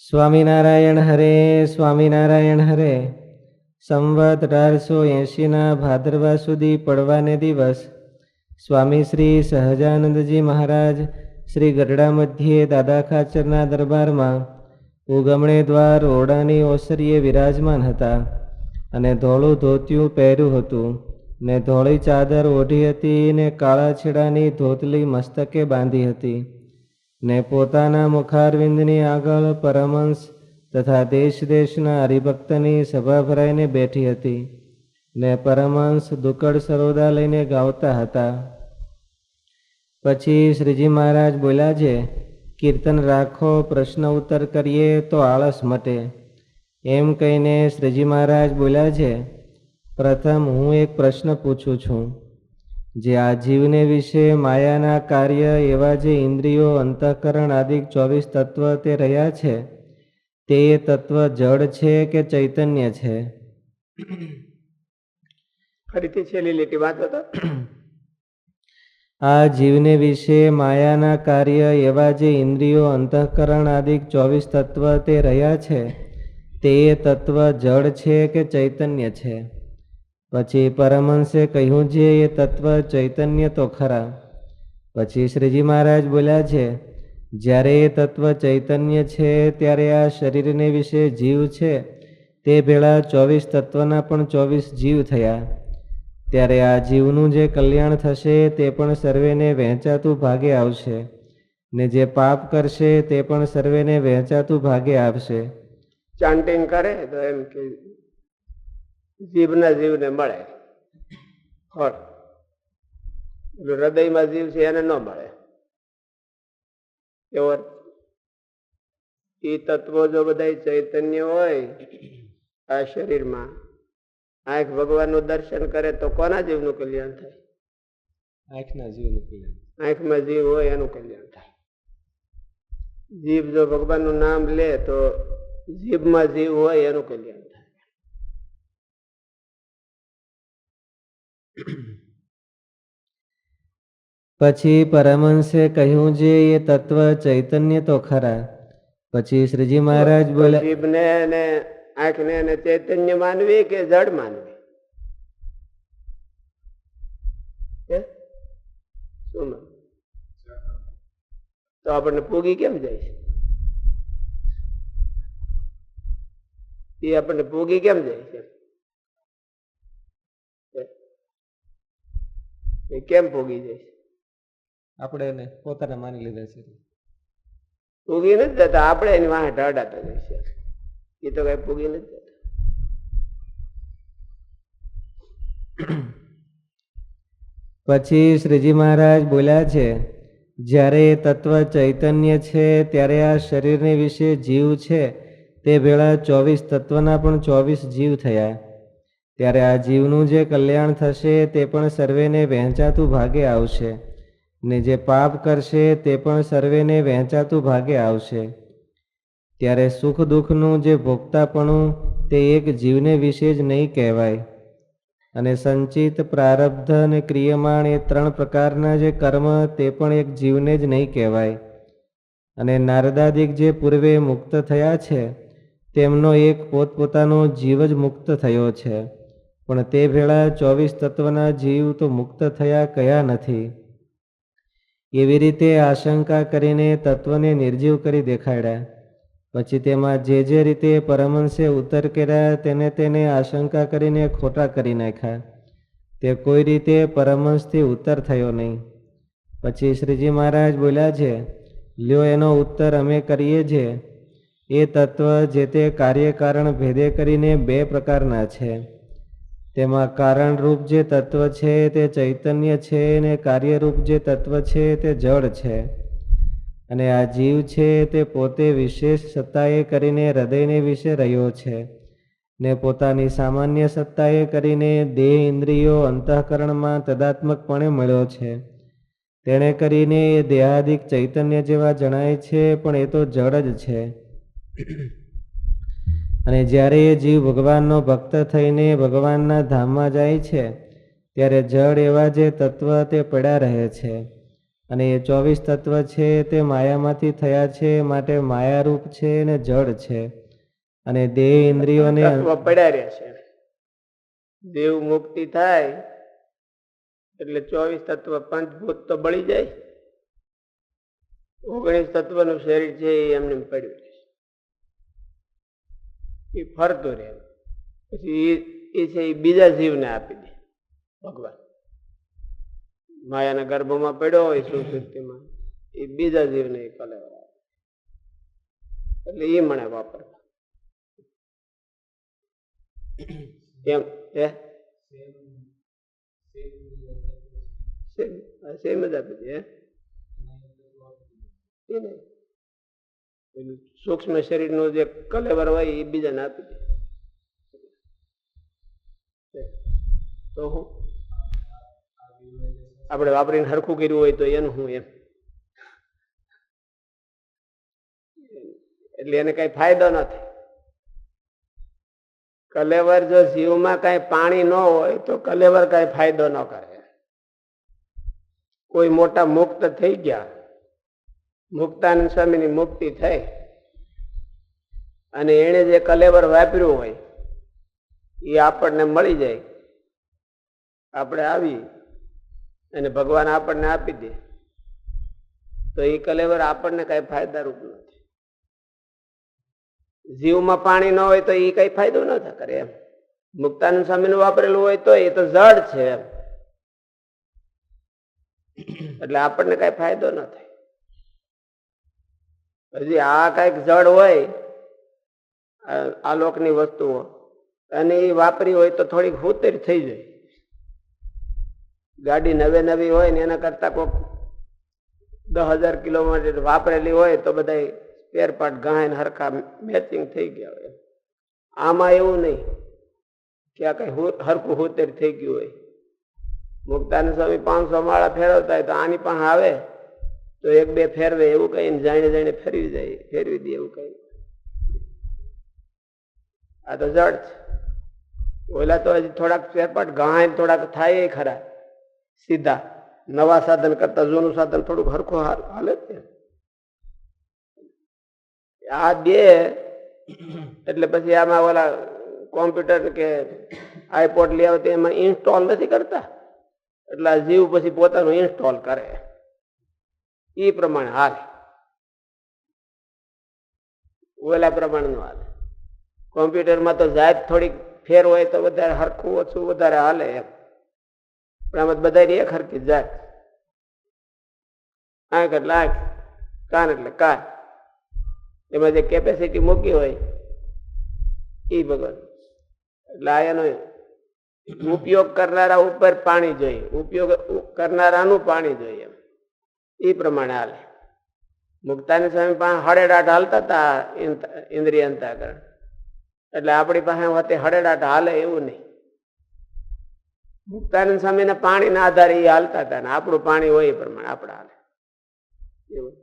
સ્વામિનારાયણ હરે સ્વામિનારાયણ હરે. સંવત 1880 ભાદરવા સુધી પડવાને દિવસ સ્વામી શ્રી સહજાનંદજી મહારાજ શ્રી ગઢડા મધ્યે દાદા ખાચરના દરબારમાં ઉગમણે દ્વાર ઓરડાની ઓસરીએ વિરાજમાન હતા અને ધોળું ધોતિયું પહેર્યું હતું ને ધોળી ચાદર ઓઢી હતી ને કાળા છીડાની ધોતલી મસ્તકે બાંધી હતી ને પોતાના મુખારવિંદની આગળ પરમહંસ તથા દેશ દેશના હરિભક્તની સભા ભરાઈને બેઠી હતી ને પરમહંસ દુકડ સરોદા લઈને ગાવતા હતા. પછી શ્રીજી મહારાજ બોલ્યા છે, કીર્તન રાખો, પ્રશ્ન ઉત્તર કરીએ તો આળસ મટે. એમ કહીને શ્રીજી મહારાજ બોલ્યા છે, પ્રથમ હું એક પ્રશ્ન પૂછું છું. જે આ જીવને વિશે માયાના કાર્ય એવા જે ઇન્દ્રિયો, અંતઃકરણ આદિ 24 તત્વ તે રહ્યા છે, તે તત્વ જડ છે કે ચૈતન્ય છે? ફરીથી છેલ્લી લીટી વાત હતો. આ જીવને વિશે માયાના કાર્ય એવા જે ઇન્દ્રિયો, અંતઃકરણ આદિ 24 તત્વ તે રહ્યા છે, તે તત્વ જડ છે કે ચૈતન્ય છે? પછી પરમહંસે કહ્યું છે, એ તત્વ ચૈતન્ય તો ખરા. પછી શ્રીજી મહારાજ બોલ્યા છે, જ્યારે એ તત્વ ચૈતન્ય છે ત્યારે આ શરીરને વિશે જીવ છે તે ભેળા 24 તત્વના પણ 24 જીવ થયા. ત્યારે આ જીવનું જે કલ્યાણ થશે તે પણ સર્વેને વહેંચાતું ભાગે આવશે ને જે પાપ કરશે તે પણ સર્વેને વહેંચાતું ભાગે આવશે. ચાન્ટિંગ કરે તો એમ કે જીભના જીવને મળે ફળ, હૃદયમાં જીવ છે એને ન મળે. એવો એ તત્વો જો બધા ચૈતન્ય હોય આ શરીરમાં, આંખ ભગવાનનું દર્શન કરે તો કોના જીવનું કલ્યાણ થાય? આંખના જીવનું કલ્યાણ. આંખમાં જીવ હોય એનું કલ્યાણ થાય. જીભ જો ભગવાનનું નામ લે તો જીભમાં જીવ હોય એનું કલ્યાણ થાય. પછી પરમહંસે કહ્યું છે, એ તત્વ ચૈતન્ય તો ખરા. પછી શ્રીજી મહારાજ બોલ્યા, જીભને અને આંખને અને ચૈતન્ય માનવી કે જડ માનવી? શું તો આપણને પૂગી કેમ જાય છે? એ આપણને પૂગી કેમ જાય છે? એ કેમ પૂગી જાય છે? આપણે એને પોતાના માની લીધા છે. પૂગી નથી જતા, આપણે એની વાહે ઢાડાતા જાય છે. એ તો કઈ પૂગી નથી જતા. પછી શ્રીજી મહારાજ બોલ્યા છે, જ્યારે એ તત્વ ચૈતન્ય છે ત્યારે આ શરીરને વિશે જીવ છે તે ભેળા 24 તત્વના પણ 24 જીવ થયા. ત્યારે આ જીવનું જે કલ્યાણ થશે તે પણ સર્વેને વહેંચાતું ભાગે આવશે ને જે પાપ કરશે તે પણ સર્વેને વહેંચાતું ભાગે આવશે. ત્યારે સુખ દુઃખનું જે ભોગતાપણું તે એક જીવને વિશે જ નહીં કહેવાય. અને સંચિત, પ્રારબ્ધ અને ક્રિયમાણ એ 3 પ્રકારના જે કર્મ તે પણ એક જીવને જ નહીં કહેવાય. અને નારદાદિક જે પૂર્વે મુક્ત થયા છે તેમનો એક પોતપોતાનો જીવ જ મુક્ત થયો છે, પણ તે ભેળા 24 તત્વના જીવ તો મુક્ત થયા કયા નથી. એવી રીતે આશંકા કરીને તત્વને નિર્જીવ કરી દેખાડ્યા. પછી તેમાં જે રીતે પરમહંસે ઉત્તર કર્યા તેને આશંકા કરીને ખોટા કરી નાખ્યા. તે કોઈ રીતે પરમહંસથી ઉત્તર થયો નહીં. પછી શ્રીજી મહારાજ બોલ્યા છે, લ્યો એનો ઉત્તર અમે કરીએ છીએ. એ તત્વ જે તે કાર્યકારણ ભેદે કરીને 2 પ્રકારના છે. તેમાં કારણરૂપ જે તત્વ છે તે ચૈતન્ય છે ને કાર્યરૂપ જે તત્વ છે તે જડ છે. અને આ જીવ છે તે પોતે વિશેષ સત્તાએ કરીને હૃદયને વિશે રહ્યો છે ને પોતાની સામાન્ય સત્તાએ કરીને દેહ, ઇન્દ્રિયો, અંતઃકરણમાં તદાત્મકપણે મળ્યો છે. તેણે કરીને એ દેહાદિક ચૈતન્ય જેવા જણાય છે, પણ એ તો જડ જ છે. અને જ્યારે એ જીવ ભગવાનનો ભક્ત થઈને ભગવાનના ધામમાં જાય છે ત્યારે જડ એવા જે તત્વ તે પડ્યા રહે છે. અને એ 24 તત્વ છે તે માયામાંથી થયા છે, માટે માયારૂપ છે ને જડ છે. અને દેહ ઇન્દ્રિયોને તત્વ પડ્યા રહે છે. દેવ મુક્તિ થાય એટલે 24 તત્વ પંચભૂત તો બળી જાય. 19 તત્વનું શરીર છે એ એમને પડ્યું છે, એ ફરતું રહે. પછી એ છે એ બીજા જીવને આપી દે ભગવાન. માયાના ગર્ભમાં પડ્યો હોય સુષુપ્તિમાં, એ બીજા જીવને એ કલેવર આપે. એટલે એ મને વાપરવા કેમ હે સેમ જ આપી દે. સૂક્ષ્મ શરીર નું જે કલેવર હોય એ બીજાને આપી દે. તો હું આપણે વાપરીને હરખું કર્યું હોય તો એનું હું એમ, એટલે એને કઈ ફાયદો નથી. કલેવર જો જીવમાં કઈ પાણી ન હોય તો કલેવર કઈ ફાયદો ન કરે. કોઈ મોટા મુક્ત થઈ ગયા, મુક્તાનંદ સ્વામીની મુક્તિ થઈ અને એને જે કલેવર વાપર્યું હોય એ આપણને મળી જાય, આપણે આવી અને ભગવાન આપણને આપી દે, તો એ કલેવર આપણને કઈ ફાયદારૂપ નથી. જીવમાં પાણી ન હોય તો એ કઈ ફાયદો ન કરે એમ. મુક્તાનંદ સ્વામીનું વાપરેલું હોય તો એ તો જડ છે એમ, એટલે આપણને કઈ ફાયદો ન થાય. હજી આ કઈક જડ હોય આલોકની વસ્તુઓ અને એ વાપરી હોય તો થોડીક હુતેર થઈ જાય. ગાડી નવે નવી હોય ને એના કરતા કોઈક 10,000 કિલોમીટર વાપરેલી હોય તો બધા સ્પેર પાર્ટ ગાય હરખા મેચિંગ થઈ ગયા હોય. આમાં એવું નહીં કે આ કઈ હરખું હુતેર થઈ ગયું હોય. મુક્તાનંદ સ્વામી 500 માળા ફેરવતા હોય તો આની પાસે આવે તો 1-2 ફેરવે એવું કઈ જાણે જાણે ફેરવી જાય, ફેરવી દે એવું કઈ. આ તો જડ છે. ઓલા તો હજી થોડાક ફેરપાટ ગાય થોડાક થાય ખરા સીધા. નવા સાધન કરતા જૂનું સાધન થોડુંક હરખું હાલે છે. આ બે એટલે પછી આમાં ઓલા કોમ્પ્યુટર કે આઈપોડ લઈ આવે એમાં ઇન્સ્ટોલ નથી કરતા, એટલે જીવ પછી પોતાનું ઇન્સ્ટોલ કરે એ પ્રમાણે હાલે. ઓલા પ્રમાણે નું હાલે. કોમ્પ્યુટરમાં તો જાત થોડીક ફેર હોય તો વધારે હરખું ઓછું વધારે હાલે એમ, પણ આમાં બધા એક હરખી જાત. આંખ એટલે આંખ, કાન એટલે કાન, એમાં જે કેપેસિટી મૂકી હોય એ ભગવાન. એટલે આ એનો ઉપયોગ કરનારા ઉપર પાણી જોઈએ, ઉપયોગ કરનારાનું પાણી જોઈએ એમ, એ પ્રમાણે હાલે. મુક્તાનંદ સ્વામી પાસે 8.5 હાલતા હતા ઇન્દ્રિય અંતઃકરણ, એટલે આપણી પાસે હોતે 8.5 હાલે એવું નહીં. મુક્તાનંદ સ્વામીને પાણીના આધારે એ હાલતા હતા ને આપણું પાણી હોય એ પ્રમાણે આપણે હાલે એવું.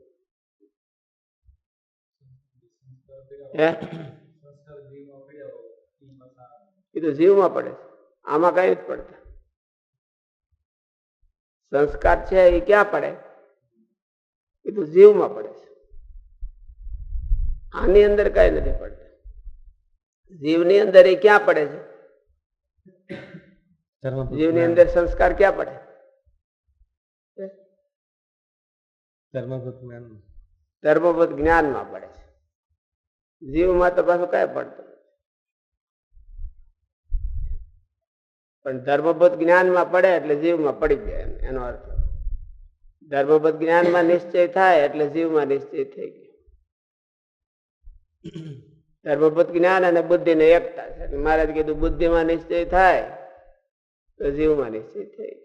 એ તો જીવમાં પડે છે, આમાં કઈ જ પડતા. સંસ્કાર છે એ ક્યાં પડે? એ તો જીવમાં પડે છે, આની અંદર કઈ નથી પડતા. જીવની અંદર એ ક્યાં પડે છે? જીવની અંદર સંસ્કાર ક્યાં પડે? ધર્મભૂત જ્ઞાનમાં પડે છે. જીવમાં તો પાછું કઈ પડતું, પણ ધર્મભૂત જ્ઞાનમાં પડે એટલે જીવમાં પડી જાય એનો અર્થ. ધર્મભૂત જ્ઞાનમાં નિશ્ચય થાય એટલે જીવમાં નિશ્ચય થઈ ગયો. ધર્મભૂત જ્ઞાન અને બુદ્ધિ ને એકતા છે. મહારાજ કીધું બુદ્ધિમાં નિશ્ચય થાય તો જીવમાં નિશ્ચય થઈ ગયો.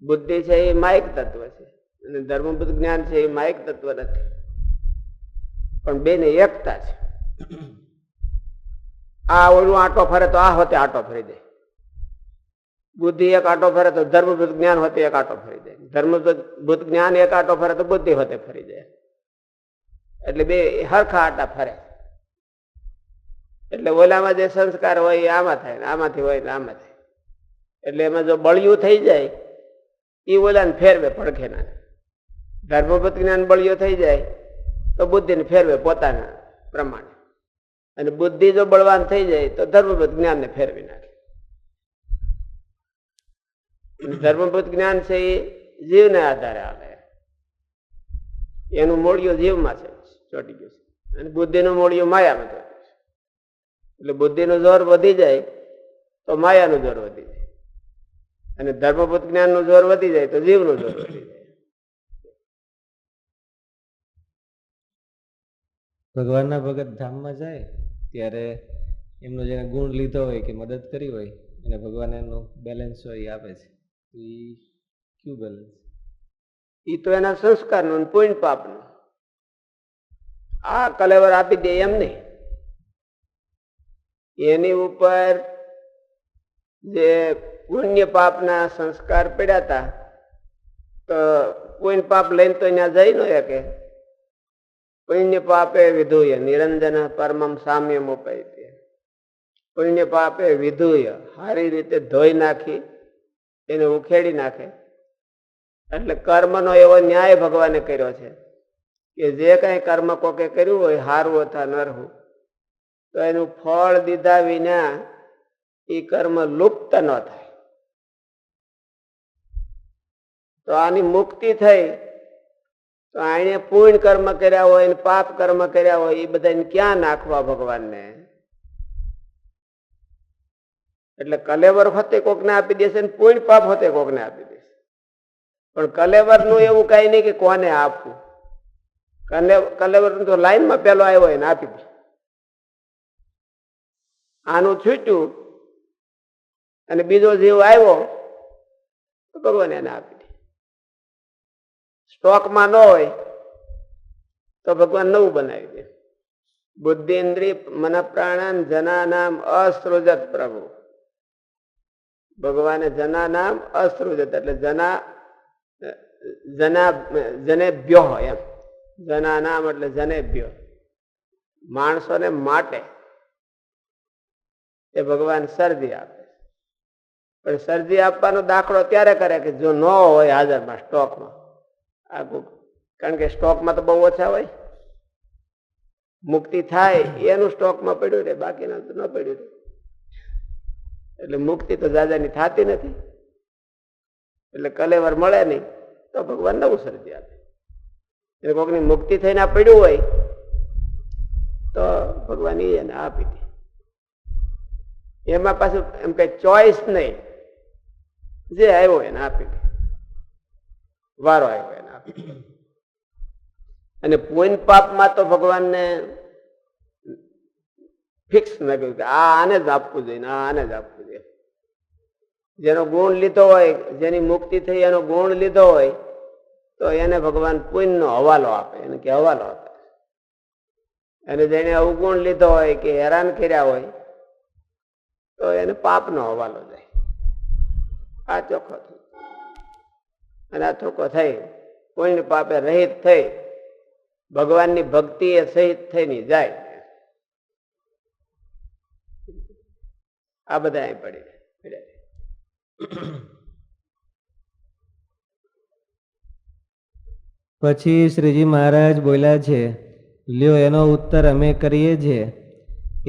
બુદ્ધિ છે એ માયિક તત્વ છે અને ધર્મભૂત જ્ઞાન છે એ માયિક તત્વ નથી, પણ બે ને એકતા છે. આ ઓલું આટો ફરે તો આ હોતે આટો ફરી જાય. બુદ્ધિ એક આટો ફરે તો ધર્મભૂત જ્ઞાન હોતે એક આટો ફરી જાય. ધર્મભૂત જ્ઞાન એક આટો ફરે તો બુદ્ધિ હોતે ફરી જાય. એટલે બે હરખા આટા ફરે. એટલે ઓલામાં જે સંસ્કાર હોય એ આમાં થાય, આમાંથી હોય એટલે આમાં થાય. એટલે એમાં જો બળિયું થઈ જાય એ ઓલાને ફેરવે પડખે ના. ધર્મભૂત જ્ઞાન બળિયું થઈ જાય તો બુદ્ધિને ફેરવે પોતાના પ્રમાણે, અને બુદ્ધિ જો બળવાન થઈ જાય તો ધર્મભૂત જ્ઞાનને ફેરવી નાખે. ધર્મભૂત જ્ઞાન છે એ જીવને આધારે આવે, એનું મૂળિયું જીવમાં છે, ચોટી ગયું છે, અને બુદ્ધિનું મૂળિયું માયામાં ચોટી છે. એટલે બુદ્ધિનું જોર વધી જાય તો માયાનું જોર વધી જાય, અને ધર્મભૂત જ્ઞાનનું જોર વધી જાય તો જીવનું જોર વધી જાય. ભગવાનના ભગત ધામમાં જાય ત્યારે એમનો જેને ગુણ લીધો હોય કે મદદ કરી હોય અને ભગવાન એનું બેલેન્સ હોય એ આપે છે. એ કયું બેલેન્સ? એ તો એના સંસ્કારનું પુણ્ય પાપનું. આ કલેવર આપી દે એમ નહીં, એની ઉપર જે પુણ્ય પાપના સંસ્કાર પડ્યા હતા તો પુણ્ય પાપ લઈને તો ત્યાં જઈ ન શકે. પુણ્ય પાપે વિધુય નિરંજન પરમમ સામ્યમ ઉપાય. પુણ્ય પાપે વિધુય સારી રીતે ધોઈ નાખી એને ઉખેડી નાખે. એટલે કર્મનો એવો ન્યાય ભગવાને કર્યો છે કે જે કઈ કર્મ કોકે કર્યું હોય હારવું અથવા નરવું તો એનું ફળ દીધા વિના એ કર્મ લુપ્ત ન થાય. તો આની મુક્તિ થઈ તો આને પૂર્ણ કર્મ કર્યા હોય પાપ કર્મ કર્યા હોય એ બધાને ક્યાં નાખવા ભગવાનને? એટલે કલેવર હોતે કોકને આપી દેશે ને પૂર્ણ પાપ હોતે કોકને આપી દેશે. પણ કલેવર નું એવું કઈ નહીં કે કોને આપવું. કલેવર તો લાઈનમાં પેલો આવ્યો હોય ને આપી દે. આનું છૂટ્યું અને બીજો જીવ આવ્યો તો ભગવાન એને આપી દે. સ્ટોકમાં ન હોય તો ભગવાન નવું બનાવી દે. બુદ્ધિ ઇન્દ્રિય મન પ્રાણાન જના નામ અસૃજત પ્રભુ. ભગવાને જના નામ અસૃજત એટલે જનેભ્યો એમ. જના નામ એટલે જનેભ્યો, માણસોને માટે એ ભગવાન સર્જી આપે. પણ સર્જી આપવાનો દાખલો ત્યારે કરે કે જો ન હોય હાજરમાં સ્ટોકમાં. કારણ કે સ્ટોકમાં તો બહુ ઓછા હોય. મુક્તિ થાય એનું સ્ટોકમાં પડ્યું રહે, બાકીના તો ન પડ્યું રહે. એટલે મુક્તિ તો જાજાની થતી નથી. એટલે કલેવર મળે નહીં તો ભગવાન નવું સર્જી આપે. એટલે કોકની મુક્તિ થઈને પડ્યું હોય તો ભગવાન એને આપી દે. એમાં પાછું એમ કઈ ચોઈસ નહીં, જે આવ્યો એને આપી દે. વારો આવ્યો એને આપી દે. અને પુણ્ય પાપમાં તો ભગવાનને ફિક્સ ન કહ્યું કે આને જ આપવું જોઈએ, આને જ આપવું જોઈએ. જેનો ગુણ લીધો હોય, જેની મુક્તિ થઈ એનો ગુણ લીધો હોય તો એને ભગવાન પુણ્યનો હવાલો આપે, એને કે હવાલો આપે. અને જેને અવગુણ લીધો હોય કે હેરાન કર્યા હોય તો એને પાપનો હવાલો જાય. આ ચોખ્ખો થઈ અને આ ચોખ્ખો થઈ પુણ્ય પાપે રહિત થઈ ભગવાનની ભક્તિ એ સહિત થઈને જાય. આ બધા અહીં પડી જાય. પછી શ્રીજી મહારાજ બોલ્યા છે, લ્યો એનો ઉત્તર અમે કરીએ છીએ.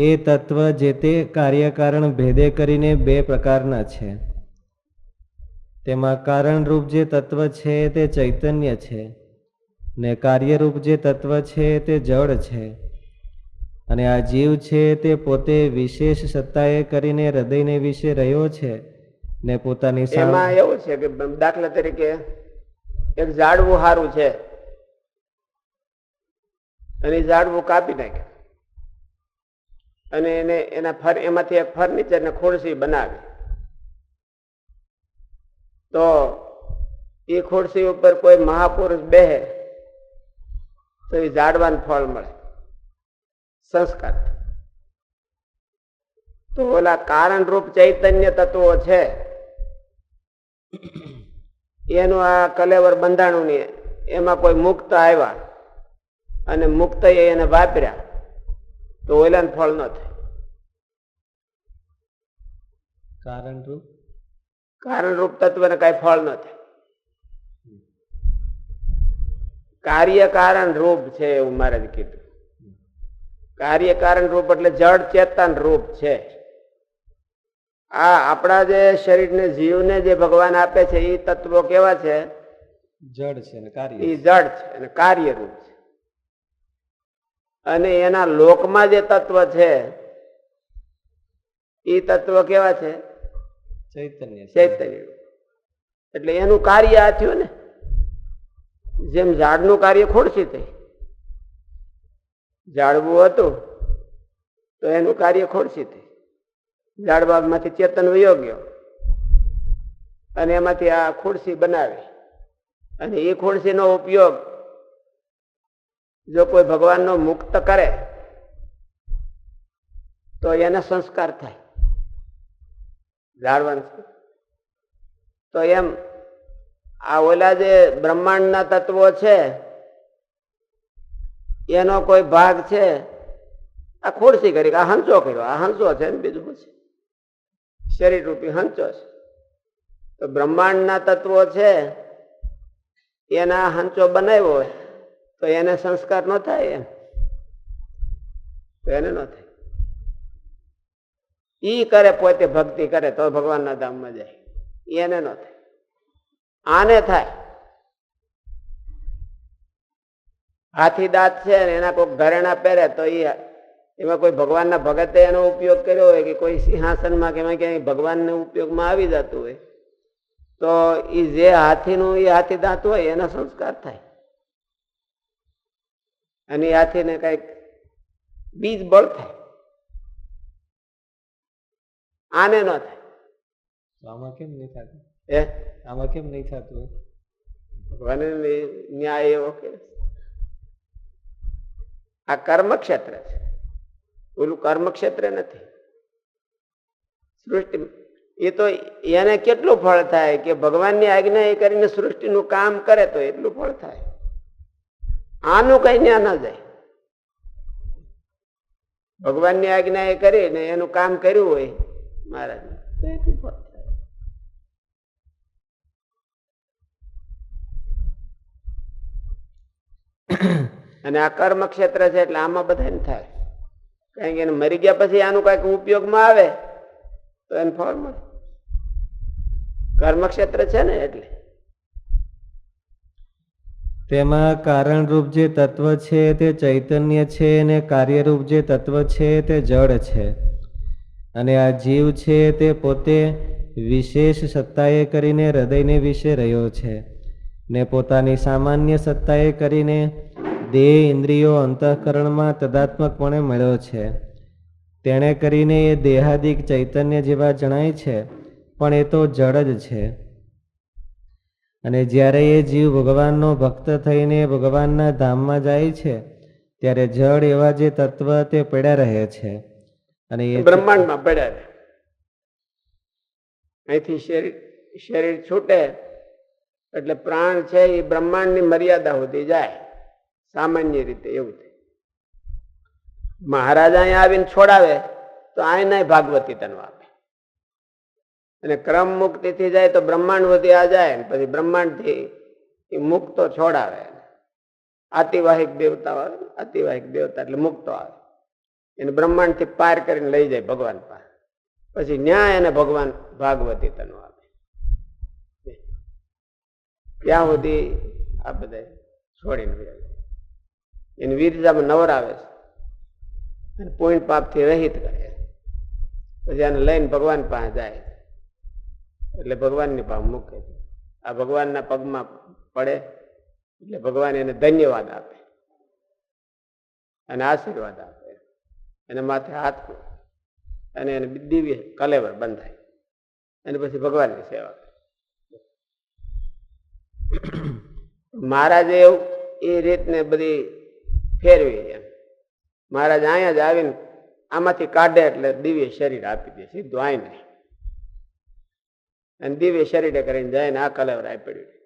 એ તત્વ જે તે કાર્યકારણ ભેદે કરીને બે પ્રકારના છે. તેમાં કારણરૂપ જે તત્વ છે તે ચૈતન્ય છે, ને કાર્યરૂપ જે તત્વ છે તે જળ છે. અને આ જીવ છે તે પોતે વિશેષ સત્તાએ કરીને હૃદયને વિશે રહ્યો છે ને પોતાની એમાં એવું છે કે દાખલા તરીકે એક ઝાડવું સારું છે અને ઝાડવું કાપી નાખે અને એમાંથી એક ફર્નિચર ને ખુરશી બનાવી તો એ ખુરશી ઉપર કોઈ મહાપુરુષ બેહે તો એ ઝાડવાનું ફળ મળે સંસ્કાર. તો ઓલા કારણ રૂપ ચૈતન્ય તત્વો છે એનું આ કલેવર બંધાણું ની એમાં કોઈ મુક્ત આવ્યા અને મુક્ત એને વાપર્યા તો ઓલાને ફળ ન થાય. કારણ રૂપ કારણરૂપ તત્વને કઈ ફળ ન થાય. કાર્ય કારણ રૂપ છે એવું મહારાજ કીધું. કાર્ય કારણ રૂપ એટલે જડ ચેતન રૂપ છે. આ આપણા જે શરીરને જીવને જે ભગવાન આપે છે એ તત્વો કેવા છે? જડ છે ને કાર્ય એ જડ છે અને કાર્યરૂપ છે. અને એના લોકમાં જે તત્વ છે એ તત્વ કેવા છે? ચૈતન્ય ચૈતન્ય. એટલે એનું કાર્ય આ થયું ને. જેમ ઝાડનું કાર્ય ખોડશી થઈ, ઝાડવું હતું તો એનું કાર્ય ખોડશી થઈ, ઝાડબાગમાંથી ચેતન વયો ગયો અને એમાંથી આ ખુરશી બનાવી. અને એ ખુરશીનો ઉપયોગ જો કોઈ ભગવાનનો મુક્ત કરે તો એને સંસ્કાર થાય ઝાડવાનું. તો એમ આ ઓલા જે બ્રહ્માંડના તત્વો છે એનો કોઈ ભાગ છે આ ખુરશી કરી, આ હંચો કર્યો, આ હંચો છે ને બીજું પછી શરીર રૂપી હંચો છે. તો બ્રહ્માંડના તત્વો છે એના હંચો બનાવ્યો હોય તો એને સંસ્કાર ન થાય એમ? તો એને ન થાય. ઈ કરે પોતે ભક્તિ કરે તો ભગવાનના ધામમાં જાય, એને ન થાય. આને થાય. હાથી દાંત છે ને એના કોઈ ઘરેણા પહેરે તો એમાં કોઈ ભગવાનના ભગતે એનો ઉપયોગ કર્યો હોય કે કોઈ સિંહાસનમાં કે ક્યાંય ભગવાનને ઉપયોગમાં આવી જતું હોય તો એ જે હાથીનું એ હાથી દાંત હોય એના સંસ્કાર થાય. અને એ હાથીને કઈક બીજ બળ થાય. આને ન થાય. આમાં કેમ નહીં થતું? આમાં કેમ નહીં થતું? ભગવાન ન્યાય એવો કે આ કર્મ ક્ષેત્ર છે, ઓલું કર્મ ક્ષેત્ર નથી. સૃષ્ટિ એ તો એને કેટલું ફળ થાય કે ભગવાનની આજ્ઞા એ કરીને સૃષ્ટિનું કામ કરે તો એટલું ફળ થાય. આનું કઈ ન્યા ના જાય. ભગવાનની આજ્ઞા એ કરીને એનું કામ કર્યું હોય મહારાજ તો એટલું ફળ થાય. અને આ કર્મ ક્ષેત્ર છે એટલે આમાં બધાને થાય. કારણ કે એને મરી ગયા પછી આનું કઈક ઉપયોગમાં આવે તો એને ફળ મળે. કર્મ ક્ષેત્ર છે ને એટલે તેમાં કારણરૂપ જે તત્વ છે તે ચૈતન્ય છે અને કાર્યરૂપ જે તત્વ છે તે જડ છે. અને આ જીવ છે તે પોતે વિશેષ સત્તાએ કરીને હૃદયને વિશે રહ્યો છે ને પોતાની સામાન્ય સત્તાએ કરીને દેહ ઇન્દ્રિયો અંતઃકરણમાં તદાત્મકપણે મળ્યો છે. તેણે કરીને એ દેહાદિક ચૈતન્ય જેવા જણાય છે પણ એ તો જડ જ છે. અને જ્યારે એ જીવ ભગવાનનો ભક્ત થઈને ભગવાનના ધામમાં જાય છે ત્યારે જડ એવા જે તત્વ તે પડ્યા રહે છે. અને એ બ્રહ્માંડમાં પડ્યા રહે. અહીંથી શરીર છૂટે એટલે પ્રાણ છે એ બ્રહ્માંડની મર્યાદા સુધી જાય સામાન્ય રીતે. એવું થાય. મહારાજ અહીંયા આવીને છોડાવે તો અહીંયા ભાગવતી તન આપે. અને ક્રમ મુક્તિ થી જાય તો બ્રહ્માંડ વધી આ જાય ને પછી બ્રહ્માંડ થી એ મુક્તો છોડાવે. આતિવાહિક દેવતા આવે, આતિવાહિક દેવતા એટલે મુક્તો આવે એને બ્રહ્માંડ થી પાર કરીને લઈ જાય ભગવાન પાસે. પછી ન્યાય એને ભગવાન ભાગવતી તન આપે. ત્યાં સુધી આ બધા છોડીને એને વીરજામાં નવરાવે છે અને પુણ્ય પાપ થી રહિત કરે. પછી આને લઈને ભગવાન પાસે જાય એટલે ભગવાનની પાસે મૂકે. આ ભગવાનના પગમાં પડે એટલે ભગવાન એને ધન્યવાદ આપે અને આશીર્વાદ આપે. એને માથે હાથ અને એને દિવ્ય કલેવર બંધાય અને પછી ભગવાનની સેવા કરે. મહારાજે એવું એ રીતને બધી ફેરવી. એમ મહારાજ અહીંયા જ આવીને આમાંથી કાઢે એટલે દિવ્ય શરીર આપી દે સીધું આઈને. અને દિવ્ય શરીરે કરીને જાય ને આ કલેવર આપી પડ્યું.